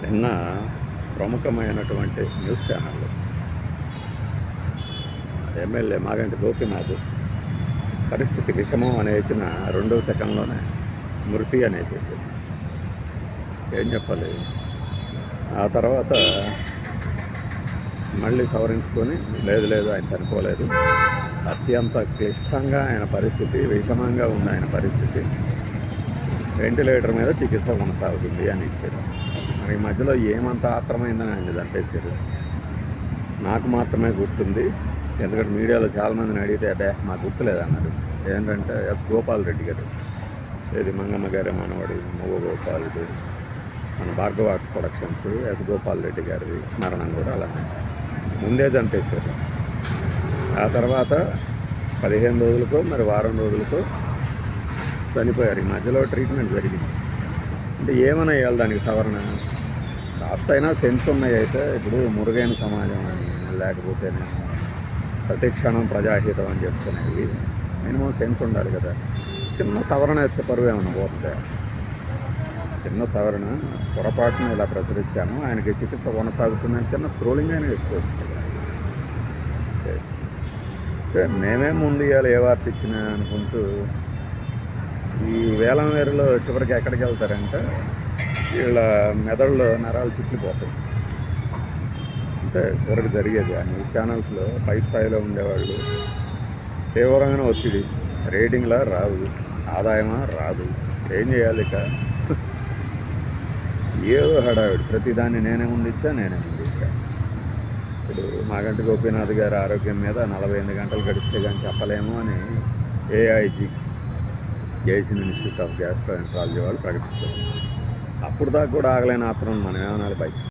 నిన్న ప్రముఖమైనటువంటి news channel MLA Maganti Gopinath పరిస్థితి విషమం అనేసిన 2వ సెకండ్లోనే మృతి అనేసేసింది. ఏం చెప్పాలి. ఆ తర్వాత మళ్ళీ సవరించుకొని లేదు ఆయన చనిపోలేదు, అత్యంత క్లిష్టంగా ఆయన పరిస్థితి, విషమంగా ఉంది ఆయన పరిస్థితి, వెంటిలేటర్ మీద చికిత్స కొనసాగుతుంది అని ఇచ్చారు. మరి ఈ మధ్యలో ఏమంత ఆత్రమైందని ఆయన చంపేశారు. నాకు మాత్రమే గుర్తుంది, ఎందుకంటే మీడియాలో చాలామందిని అడిగితే అదే మాకు గుర్తులేదన్నారు. ఏంటంటే ఎస్ గోపాల్ రెడ్డి గారు, ఇది మంగమ్మ గారి మనవాడు మొగ గోపాలుడు, మన భార్గవాక్స్ ప్రొడక్షన్స్ ఎస్ గోపాల్ రెడ్డి గారి మరణం కూడా అలానే ముందే చంపేశారు. ఆ తర్వాత 15 రోజులకో మరి వారం రోజులకో చనిపోయారు. ఈ మధ్యలో ట్రీట్మెంట్ జరిగింది. అంటే ఏమైనా వేయాలి దానికి సవరణ, కాస్త అయినా సెన్స్ ఉన్నాయి. అయితే ఇప్పుడు మురుగైన సమాజం అని, లేకపోతే నేను ప్రతి క్షణం ప్రజాహితం అని చెప్తున్నవి మినిమం సెన్స్ ఉండాలి కదా. చిన్న సవరణ వేస్తే పరువు ఏమన్నా పోతుందా? చిన్న సవరణ పొరపాటును ఇలా ప్రచురించాను, ఆయనకి చికిత్స కొనసాగుతుందని చిన్న స్క్రోలింగ్ అయినా వేసుకోవచ్చు కదా. మేమే ముందు ఇవాళ ఏ వార్త ఇచ్చినా అనుకుంటూ ఈ వేలం వేరులో చివరికి ఎక్కడికి వెళ్తారంటే వీళ్ళ మెదడులో నరాలు చిట్లిపోతాయి. అంటే చివరికి జరిగేది ఆ న్యూస్ ఛానల్స్లో పై స్థాయిలో ఉండేవాళ్ళు తీవ్రమైన ఒత్తిడి, రేటింగ్లా రాదు, ఆదాయమా రాదు, ఏం చేయాలి ఇక. ఏదో హడావిడి, ప్రతిదాన్ని నేనే ముందిచ్చా. ఇప్పుడు మాగంటి గోపీనాథ్ గారి ఆరోగ్యం మీద 48 గంటలు గడిస్తే కానీ చెప్పలేము అని AIG Jason institute of gastroenterology వాళ్ళు ప్రకటించారు. అప్పుడు దాకా కూడా ఆగలేని ఆత్రం మనం ఏమనాలి బయట.